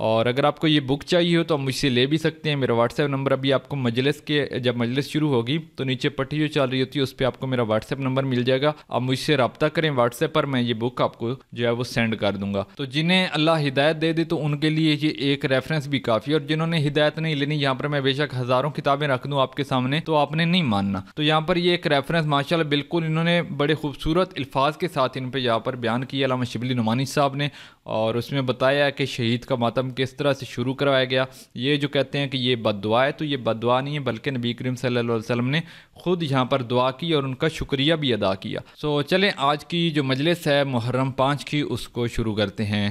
اور اگر آپ کو یہ بک چاہیے ہو تو آپ مجھ سے لے بھی سکتے ہیں. میرا واٹس ایپ نمبر ابھی آپ کو جب مجلس شروع ہوگی تو نیچے پٹی جو چل رہی ہوتی ہے اس پہ آپ کو میرا واٹس ایپ نمبر مل جائے گا. آپ مجھ سے رابطہ کریں واٹس ایپ پر, میں یہ بک آپ کو جو ہے وہ سینڈ کر دوں گا. تو جنہیں اللہ ہدایت دے دے تو ان کے لیے یہ ایک ریفرنس بھی کافی ہے, اور جنہوں نے ہدایت نہیں لینی, یہاں پر میں بے شک ہزاروں کتابیں رکھ دوں آپ کے سامنے تو آپ نے نہیں ماننا. تو یہاں پر یہ ایک ریفرنس ماشاءاللہ بالکل انہوں نے بڑے خوبصورت الفاظ کے ساتھ ان پہ یہاں پر بیان کیا علامہ شبلی نعمانی صاحب نے, اور اس میں بتایا کہ شہید کا ماتم کس طرح سے شروع کروایا گیا. یہ جو کہتے ہیں کہ یہ بد دعا ہے, تو یہ بد دعا نہیں ہے, بلکہ نبی کریم صلی اللہ علیہ وسلم نے خود یہاں پر دعا کی اور ان کا شکریہ بھی ادا کیا. سو چلیں آج کی جو مجلس ہے محرم 5 کی اس کو شروع کرتے ہیں.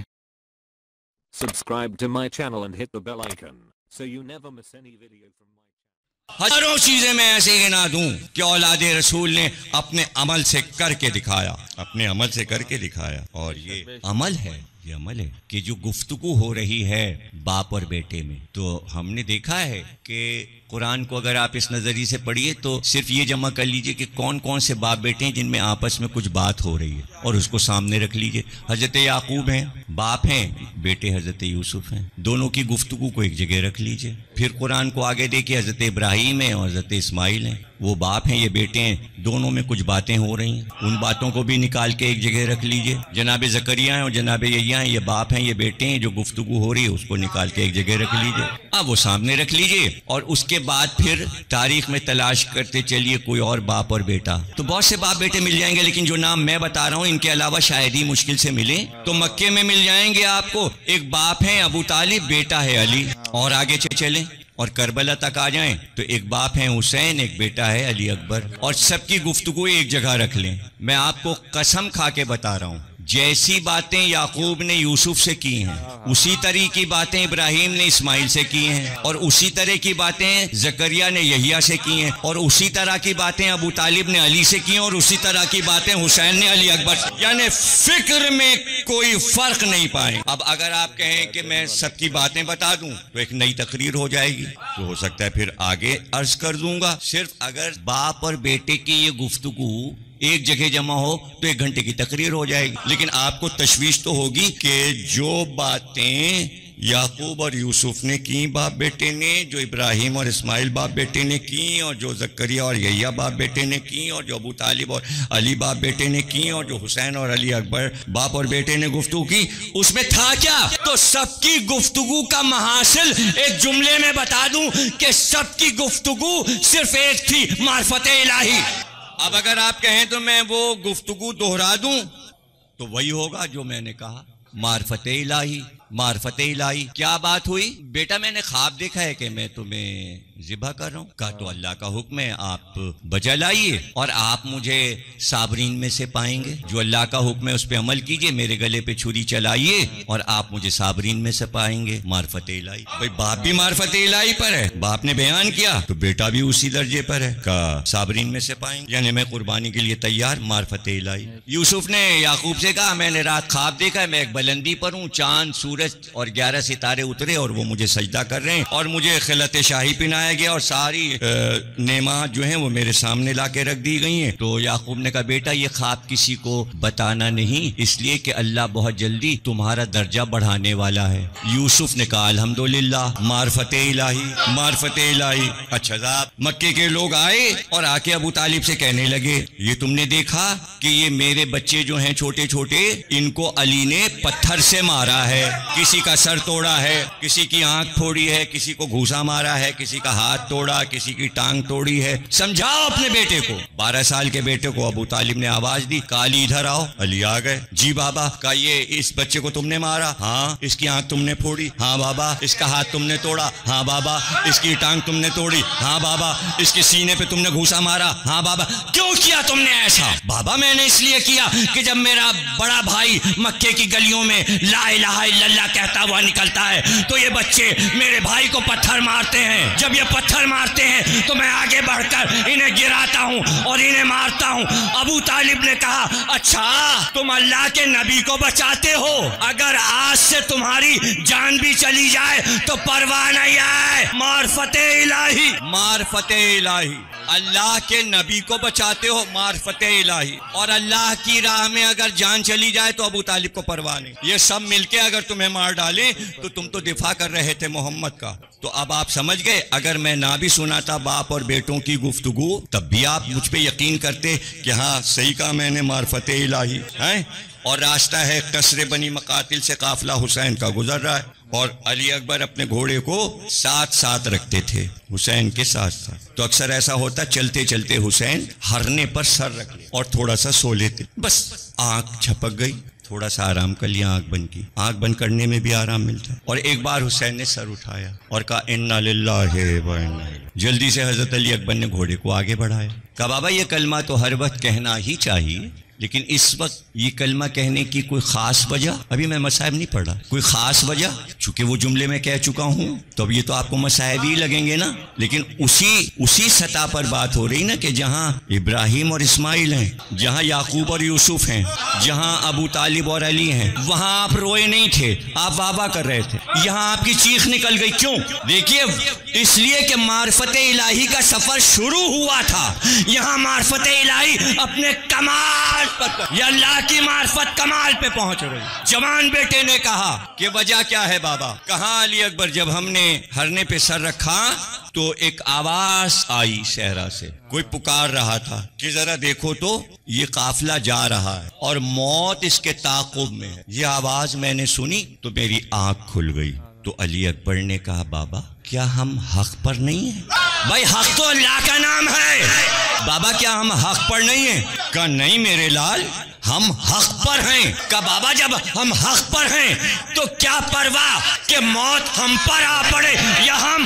Subscribe to my channel and hit the bell icon so you never miss any video from my channel. ہزاروں چیزیں میں ایسے گنا دوں کہ اولاد رسول نے اپنے عمل سے کر کے دکھایا, اپنے عمل سے کر کے دکھایا. اور یہ عمل ہے, یہ عمل ہے کہ جو گفتگو ہو رہی ہے باپ اور بیٹے میں, تو ہم نے دیکھا ہے کہ قرآن کو اگر آپ اس نظریے سے پڑھیے تو صرف یہ جمع کر لیجئے کہ کون کون سے باپ بیٹے ہیں جن میں آپس میں کچھ بات ہو رہی ہے, اور اس کو سامنے رکھ لیجئے. حضرت یعقوب ہیں, باپ ہیں, بیٹے حضرت یوسف ہیں, دونوں کی گفتگو کو ایک جگہ رکھ لیجئے. پھر قرآن کو آگے دیکھیں, حضرت ابراہیم ہیں اور حضرت اسماعیل ہیں, وہ باپ ہیں یہ بیٹے ہیں, دونوں میں کچھ باتیں ہو رہی ہیں, ان باتوں کو بھی نکال کے ایک جگہ رکھ لیجئے. جناب زکریا ہیں اور جناب یحییٰ ہیں, یہ باپ ہیں یہ بیٹے ہیں, جو گفتگو ہو رہی ہے اس کو نکال کے ایک جگہ رکھ لیجئے. اب وہ سامنے رکھ لیجئے, اور اس کے بعد پھر تاریخ میں تلاش کرتے چلیے کوئی اور باپ اور بیٹا. تو بہت سے باپ بیٹے مل جائیں گے, لیکن جو نام میں بتا رہا ہوں ان کے علاوہ شاید ہی مشکل سے ملیں. تو مکے میں مل جائیں گے آپ کو, ایک باپ ہے ابو طالب, بیٹا ہے علی, اور آگے چلیں اور کربلا تک آ جائیں تو ایک باپ ہے حسین, ایک بیٹا ہے علی اکبر, اور سب کی گفتگو ایک جگہ رکھ لیں. میں آپ کو قسم کھا کے بتا رہا ہوں, جیسی باتیں یعقوب نے یوسف سے کی ہیں اسی طرح کی باتیں ابراہیم نے اسماعیل سے کی ہیں, اور اسی طرح کی باتیں زکریا نے یحییٰ سے کی ہیں, اور اسی طرح کی باتیں ابو طالب نے علی سے کی ہیں, اور اسی طرح کی باتیں حسین نے علی اکبر سے. یعنی فکر میں کوئی فرق نہیں پائیں. اب اگر آپ کہیں کہ میں سب کی باتیں بتا دوں تو ایک نئی تقریر ہو جائے گی, تو ہو سکتا ہے پھر آگے عرض کر دوں گا. صرف اگر باپ اور بیٹے کی یہ گفتگو ایک جگہ جمع ہو تو 1 گھنٹے کی تقریر ہو جائے گی. لیکن آپ کو تشویش تو ہوگی کہ جو باتیں یعقوب اور یوسف نے کی باپ بیٹے نے, جو ابراہیم اور اسماعیل باپ بیٹے نے کی, اور جو زکریا اور یحییٰ باپ بیٹے نے کی, اور جو ابو طالب اور علی باپ بیٹے نے کی, اور جو حسین اور علی اکبر باپ اور بیٹے نے گفتگو کی, اس میں تھا کیا؟ تو سب کی گفتگو کا محاصل ایک جملے میں بتا دوں کہ سب کی گفتگو صرف ایک تھی, معرفت الہی. اب اگر آپ کہیں تو میں وہ گفتگو دہرا دوں تو وہی ہوگا جو میں نے کہا, معرفت الہی. معرفت الہی کیا بات ہوئی؟ بیٹا میں نے خواب دیکھا ہے کہ میں تمہیں ذبح کر رہا ہوں. کہا تو اللہ کا حکم ہے, آپ بجا لائیے اور آپ مجھے صابرین میں سے پائیں گے. جو اللہ کا حکم ہے اس پہ عمل کیجئے, میرے گلے پہ چھری چلائیے اور آپ مجھے صابرین میں سے پائیں گے. معرفت الہی. بھئی باپ بھی معرفت الہی پر ہے, باپ نے بیان کیا تو بیٹا بھی اسی درجے پر ہے. کہا صابرین میں سے پائیں گے, یعنی میں قربانی کے لیے تیار. معرفت الہی. یوسف نے یعقوب سے کہا میں نے رات خواب دیکھا ہے, میں ایک بلندی پر ہوں, چاند سورج اور 11 ستارے اترے اور وہ مجھے سجدہ کر رہے ہیں, اور مجھے خلعت شاہی پہنایا گیا, اور ساری نعمات جو ہیں وہ میرے سامنے لا کے رکھ دی گئی ہیں. تو یعقوب نے کہا بیٹا یہ خواب کسی کو بتانا نہیں, اس لیے کہ اللہ بہت جلدی تمہارا درجہ بڑھانے والا ہے. یوسف نے کہا الحمدللہ, معرفت الہی, معرفت الہی. اچھا صاحب, مکے کے لوگ آئے اور آ کے ابو طالب سے کہنے لگے یہ تم نے دیکھا کہ یہ میرے بچے جو ہیں چھوٹے چھوٹے, ان کو علی نے پتھر سے مارا ہے, کسی کا سر توڑا ہے, کسی کی آنکھ پھوڑی ہے, کسی کو گھوسا مارا ہے, کسی کا ہاتھ توڑا, کسی کی ٹانگ توڑی ہے. سمجھاؤ اپنے بیٹے کو. 12 سال کے بیٹے کو ابو طالب نے آواز دی, کہا علی ادھر آؤ. علی آ گئے. جی بابا. کہا یہ اس بچے کو تم نے مارا؟ ہاں. اس کی آنکھ تم نے پھوڑی؟ ہاں بابا. اس کا ہاتھ تم نے توڑا؟ ہاں بابا. اس کی ٹانگ تم نے توڑی؟ ہاں بابا. اس کے سینے پہ تم نے گھوسا مارا؟ ہاں بابا. کیوں کیا تم نے ایسا؟ بابا میں نے اس لیے کیا کہ جب میرا بڑا بھائی مکے کی گلیوں میں لا الہ الا اللہ کہتا ہوا نکلتا ہے تو یہ بچے میرے بھائی کو پتھر مارتے ہیں. جب یہ پتھر مارتے ہیں تو میں آگے بڑھ کر انہیں گراتا ہوں اور انہیں مارتا ہوں. ابو طالب نے کہا اچھا تم اللہ کے نبی کو بچاتے ہو, اگر آج سے تمہاری جان بھی چلی جائے تو پرواہ نہیں ہے. معرفت الہی, معرفت الہی. اللہ کے نبی کو بچاتے ہو، معرفت الہی، اور اللہ کی راہ میں اگر جان چلی جائے تو ابو طالب کو پرواہ نہیں، یہ سب مل کے اگر تمہیں مار ڈالیں تو تم تو دفاع کر رہے تھے محمد کا۔ تو اب آپ سمجھ گئے، اگر میں نہ بھی سناتا باپ اور بیٹوں کی گفتگو تب بھی آپ مجھ پہ یقین کرتے کہ ہاں صحیح کہا میں نے، معرفت الہی ہے۔ اور راستہ ہے قصر بنی مقاتل سے قافلہ حسین کا گزر رہا ہے، اور علی اکبر اپنے گھوڑے کو ساتھ ساتھ رکھتے تھے حسین کے ساتھ ساتھ۔ تو اکثر ایسا ہوتا چلتے چلتے حسین ہرنے پر سر رکھ لے اور تھوڑا سا سو لیتے، بس آنکھ جھپک گئی، تھوڑا سا آرام کر لیا، آنکھ بند کی، آنکھ بند کرنے میں بھی آرام ملتا ہے۔ اور ایک بار حسین نے سر اٹھایا اور کہا انا للہ و انا الیہ، جلدی سے حضرت علی اکبر نے گھوڑے کو آگے بڑھایا، کہا بابا یہ کلمہ تو ہر وقت کہنا ہی چاہیے، لیکن اس وقت یہ کلمہ کہنے کی کوئی خاص وجہ؟ ابھی میں مصائب نہیں پڑھ رہا، کوئی خاص وجہ؟ چونکہ وہ جملے میں کہہ چکا ہوں تو اب یہ تو آپ کو مصائب ہی لگیں گے نا، لیکن اسی سطح پر بات ہو رہی نا کہ جہاں ابراہیم اور اسماعیل ہیں، جہاں یعقوب اور یوسف ہیں، جہاں ابو طالب اور علی ہیں، وہاں آپ روئے نہیں تھے، آپ واہ واہ کر رہے تھے، یہاں آپ کی چیخ نکل گئی، کیوں؟ دیکھیے اس لیے کہ معرفت الہی کا سفر شروع ہوا تھا، یہاں معرفت الہی اپنے کمال پر، یہ اللہ کی معرفت کمال پہ پہنچ رہی۔ جوان بیٹے نے کہا کہ وجہ کیا ہے بابا؟ کہا علی اکبر جب ہم نے ہرنے پہ سر رکھا تو ایک آواز آئی صحرا سے، کوئی پکار رہا تھا کہ ذرا دیکھو تو یہ قافلہ جا رہا ہے اور موت اس کے تعاقب میں ہے۔ یہ آواز میں نے سنی تو میری آنکھ کھل گئی۔ تو علی اکبر نے کہا بابا کیا ہم حق پر نہیں ہیں؟ بھائی حق تو اللہ کا نام ہے، بابا کیا ہم حق پر نہیں ہیں؟ کہا نہیں میرے لال ہم حق پر ہیں۔ کہا بابا جب ہم حق پر ہیں تو کیا پرواہ کہ موت ہم پر آ پڑے یا ہم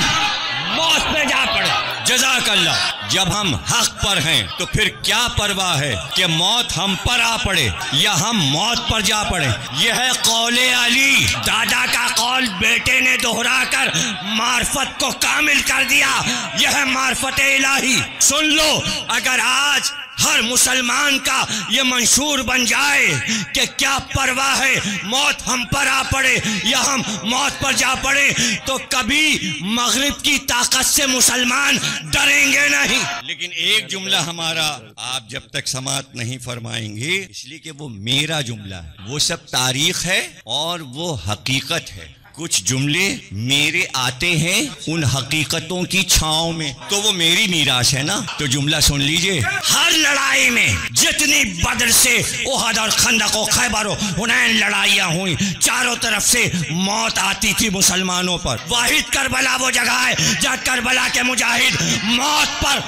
موت پہ جا پڑے؟ جزاک اللہ، جب ہم حق پر ہیں تو پھر کیا پرواہ ہے کہ موت ہم پر آ پڑے یا ہم موت پر جا پڑے۔ یہ ہے قول علی، دادا کا قول بیٹے نے دہرا کر معرفت کو کامل کر دیا، یہ ہے معرفت الہی۔ سن لو، اگر آج ہر مسلمان کا یہ منشور بن جائے کہ کیا پرواہ ہے موت ہم پر آ پڑے یا ہم موت پر جا پڑے، تو کبھی مغرب کی طاقت سے مسلمان ڈریں گے نہیں۔ لیکن ایک جملہ ہمارا آپ جب تک سماعت نہیں فرمائیں گے، اس لیے کہ وہ میرا جملہ ہے، وہ سب تاریخ ہے اور وہ حقیقت ہے۔ کچھ جملے میرے آتے ہیں ان حقیقتوں کی چھاؤں میں، تو وہ میری میراث ہے نا۔ تو جملہ سن لیجئے، ہر لڑائی میں جتنی بدر سے احد اور خندق و خیبر و حنین لڑائیاں ہوئیں، چاروں طرف سے موت آتی تھی مسلمانوں پر۔ واحد کربلا وہ جگہ ہے جہاں کربلا کے مجاہد موت پر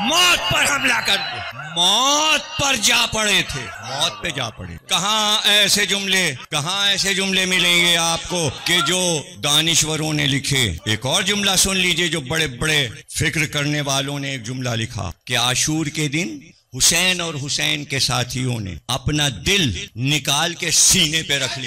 موت پر حملہ کر کے موت پر جا پڑے تھے، موت پہ جا پڑے۔ کہاں ایسے جملے ملیں گے آپ کو کہ جو دانشوروں نے لکھے؟ ایک اور جملہ سن لیجئے جو بڑے بڑے فکر کرنے والوں نے ایک جملہ لکھا کہ عاشور کے دن حسین اور حسین کے ساتھیوں نے اپنا دل نکال کے سینے پہ رکھ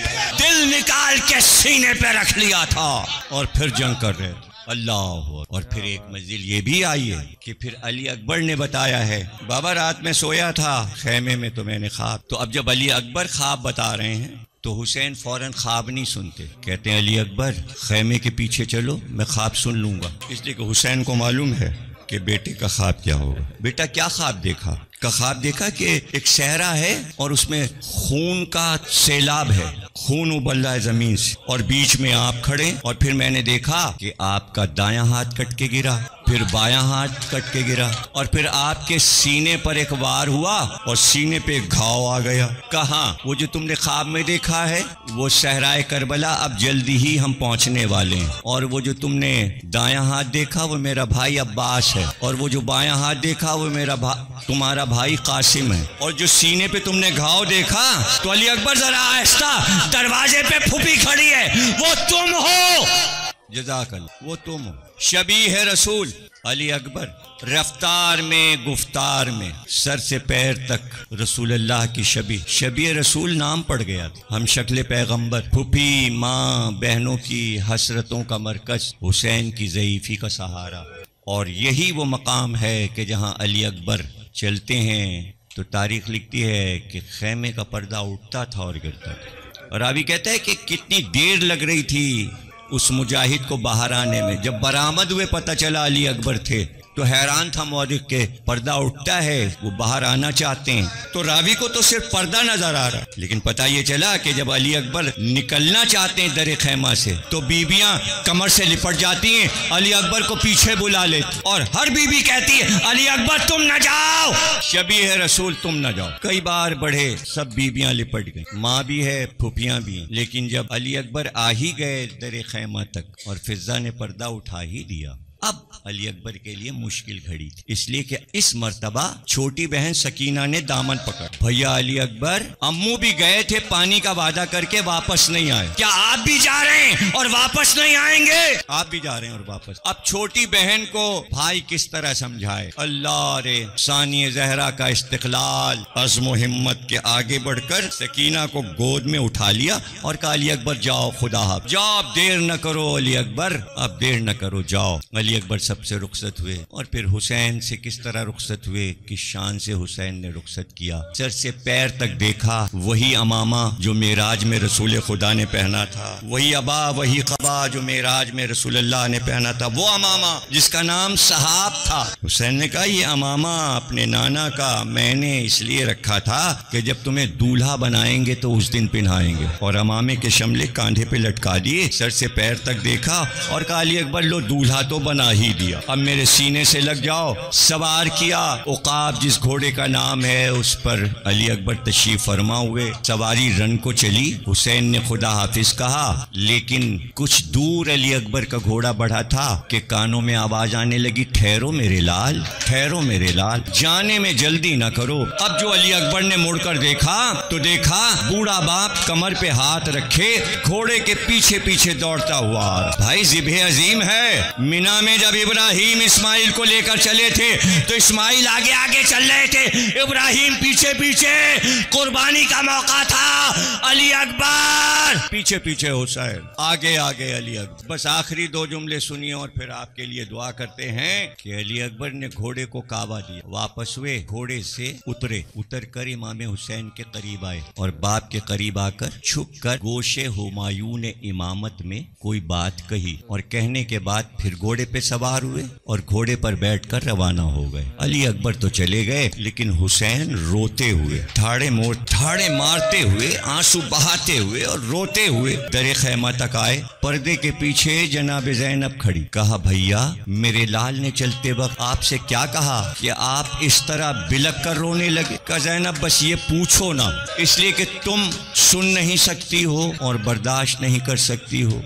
لیا تھا اور پھر جنگ کر رہے تھے۔ اللہ، اور پھر ایک منزل یہ بھی آئی ہے کہ پھر علی اکبر نے بتایا ہے بابا رات میں سویا تھا خیمے میں تو میں نے خواب، تو اب جب علی اکبر خواب بتا رہے ہیں تو حسین فوراً خواب نہیں سنتے، کہتے ہیں علی اکبر خیمے کے پیچھے چلو میں خواب سن لوں گا، اس لیے کہ حسین کو معلوم ہے کہ بیٹے کا خواب کیا ہوگا۔ بیٹا کیا خواب دیکھا؟ کا خواب دیکھا کہ ایک صحرا ہے اور اس میں خون کا سیلاب ہے، خون ابل رہا ہے زمین سے، اور بیچ میں آپ کھڑے، اور پھر میں نے دیکھا کہ آپ کا دایاں ہاتھ کٹ کے گرا، پھر بایاں ہاتھ کٹ کے گرا، اور پھر آپ کے سینے پر ایک وار ہوا اور سینے پہ ایک گھاؤ آ گیا۔ کہاں؟ وہ جو تم نے خواب میں دیکھا ہے وہ صحرائے کربلا اب جلدی ہی ہم پہنچنے والے ہیں، اور وہ جو تم نے دایاں ہاتھ دیکھا وہ میرا بھائی عباس ہے، اور وہ جو بایاں ہاتھ دیکھا وہ تمہارا بھائی قاسم ہے، اور جو سینے پہ تم نے گھاؤ دیکھا تو علی اکبر ذرا آہستہ، دروازے پہ پھوپھی کھڑی ہے، وہ تم ہو۔ جزاک اللہ، وہ تم ہو، شبیہ رسول علی اکبر، رفتار میں گفتار میں سر سے پیر تک رسول اللہ کی شبیہ رسول نام پڑ گیا تھا۔ ہم شکل پیغمبر، پھوپھی ماں بہنوں کی حسرتوں کا مرکز، حسین کی ضعیفی کا سہارا، اور یہی وہ مقام ہے کہ جہاں علی اکبر چلتے ہیں تو تاریخ لکھتی ہے کہ خیمے کا پردہ اٹھتا تھا اور گرتا تھا، اور راوی کہتا ہے کہ کتنی دیر لگ رہی تھی اس مجاہد کو باہر آنے میں. جب برآمد ہوئے پتہ چلا علی اکبر تھے تو حیران تھا مورخ کے. پردہ اٹھتا ہے, وہ باہر آنا چاہتے ہیں تو راوی کو تو صرف پردہ نظر آ رہا, لیکن پتہ یہ چلا کہ جب علی اکبر نکلنا چاہتے ہیں در خیمہ سے تو بیویاں کمر سے لپٹ جاتی ہیں, علی اکبر کو پیچھے بلا لیتی, اور ہر بیوی کہتی ہے علی اکبر تم نہ جاؤ, شبیہ رسول تم نہ جاؤ. کئی بار بڑھے سب بیویاں لپٹ گئیں, ماں بھی ہے پھوپھیاں بھی ہیں, لیکن جب علی اکبر آ ہی گئے در خیمہ تک اور فضہ نے پردہ اٹھا ہی دیا, اب علی اکبر کے لیے مشکل گھڑی تھی, اس لیے کہ اس مرتبہ چھوٹی بہن سکینہ نے دامن پکڑ. بھیا علی اکبر, امو بھی گئے تھے پانی کا وعدہ کر کے, واپس نہیں آئے, کیا آپ بھی جا رہے ہیں اور واپس نہیں آئیں گے؟ آپ بھی جا رہے ہیں اور واپس. اب چھوٹی بہن کو بھائی کس طرح سمجھائے؟ اللہ رے, ثانی زہرا کا استقلال, عزم و ہمت کے آگے بڑھ کر سکینہ کو گود میں اٹھا لیا اور کہا علی اکبر جاؤ, خدا حافظ, جاؤ, اب دیر نہ کرو علی اکبر, اب دیر نہ کرو, جاؤ. علی اکبر سب سے رخصت ہوئے, اور پھر حسین سے کس طرح رخصت ہوئے, کس شان سے حسین نے رخصت کیا. سر سے پیر تک دیکھا, وہی امامہ جو معراج میں رسول خدا نے پہنا تھا, وہی ابا وہی قبا جو معراج میں رسول اللہ نے پہنا تھا, وہ امامہ جس کا نام صحاب تھا. حسین نے کہا یہ امامہ اپنے نانا کا میں نے اس لیے رکھا تھا کہ جب تمہیں دولہا بنائیں گے تو اس دن پہنائیں گے, اور امامے کے شملے کاندھے پہ لٹکا دیے, سر سے پیر تک دیکھا اور کہا علی اکبر لو دولہا تو بنا ہی دیا, اب میرے سینے سے لگ جاؤ. سوار کیا, عقاب جس گھوڑے کا نام ہے اس پر علی اکبر تشریف فرما ہوئے. سواری رن کو چلی, حسین نے خدا حافظ کہا, لیکن کچھ دور علی اکبر کا گھوڑا بڑھا تھا کہ کانوں میں آواز آنے لگی, ٹھہرو میرے لال, ٹھہرو میرے لال, جانے میں جلدی نہ کرو. اب جو علی اکبر نے مڑ کر دیکھا تو دیکھا بوڑھا باپ کمر پہ ہاتھ رکھے گھوڑے کے پیچھے پیچھے دوڑتا ہوا. بھائی ذبح عظیم ہے. مینا میں جب ابراہیم اسماعیل کو لے کر چلے تھے تو اسماعیل آگے آگے چل رہے تھے, ابراہیم پیچھے پیچھے, قربانی کا موقع تھا, علی اکبر پیچھے پیچھے حسین, آگے آگے علی اکبر. بس آخری دو جملے سنیے اور پھر آپ کے لیے دعا کرتے ہیں کہ علی اکبر نے گھوڑے کو کعبہ دیا, واپس ہوئے, گھوڑے سے اترے, اتر کر امام حسین کے قریب آئے اور باپ کے قریب آ کر چھپ کر گوشے ہمایون امامت میں کوئی بات کہی, اور کہنے کے بعد پھر گھوڑے پہ سوار ہوئے اور گھوڑے پر بیٹھ کر روانہ ہو گئے. علی اکبر تو چلے گئے, لیکن حسین روتے ہوئے, ٹھاڑے مارتے ہوئے, آنسو بہاتے ہوئے اور روتے ہوئے در خیمہ تک آئے. پردے کے پیچھے جناب زینب کھڑی. کہا بھیا میرے لال نے چلتے وقت آپ سے کیا کہا کہ آپ اس طرح بلک کر رونے لگے؟ کہا زینب بس یہ پوچھو نا, اس لیے کہ تم سن نہیں سکتی ہو اور برداشت نہیں کر سکتی ہو.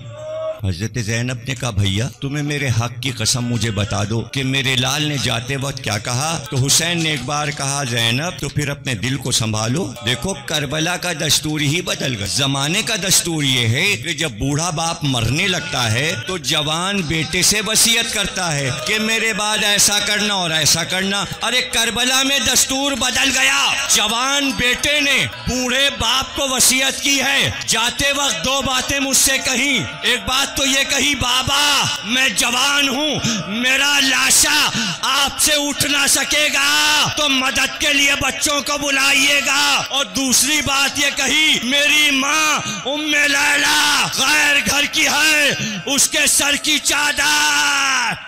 حضرت زینب نے کہا بھیا تمہیں میرے حق کی قسم مجھے بتا دو کہ میرے لال نے جاتے وقت کیا کہا. تو حسین نے ایک بار کہا زینب تو پھر اپنے دل کو سنبھالو, دیکھو کربلا کا دستور ہی بدل گیا. زمانے کا دستور یہ ہے کہ جب بوڑھا باپ مرنے لگتا ہے تو جوان بیٹے سے وصیت کرتا ہے کہ میرے بعد ایسا کرنا اور ایسا کرنا. ارے کربلا میں دستور بدل گیا, جوان بیٹے نے بوڑھے باپ کو وصیت کی ہے, جاتے وقت دو باتیں مجھ سے کہیں. ایک بات تو یہ کہی بابا میں جوان ہوں, میرا لاشا آپ سے اٹھ نہ سکے گا تو مدد کے لیے بچوں کو بلائیے گا. اور دوسری بات یہ کہی میری ماں ام لیلا غیر گھر کی ہے, اس کے سر کی چادر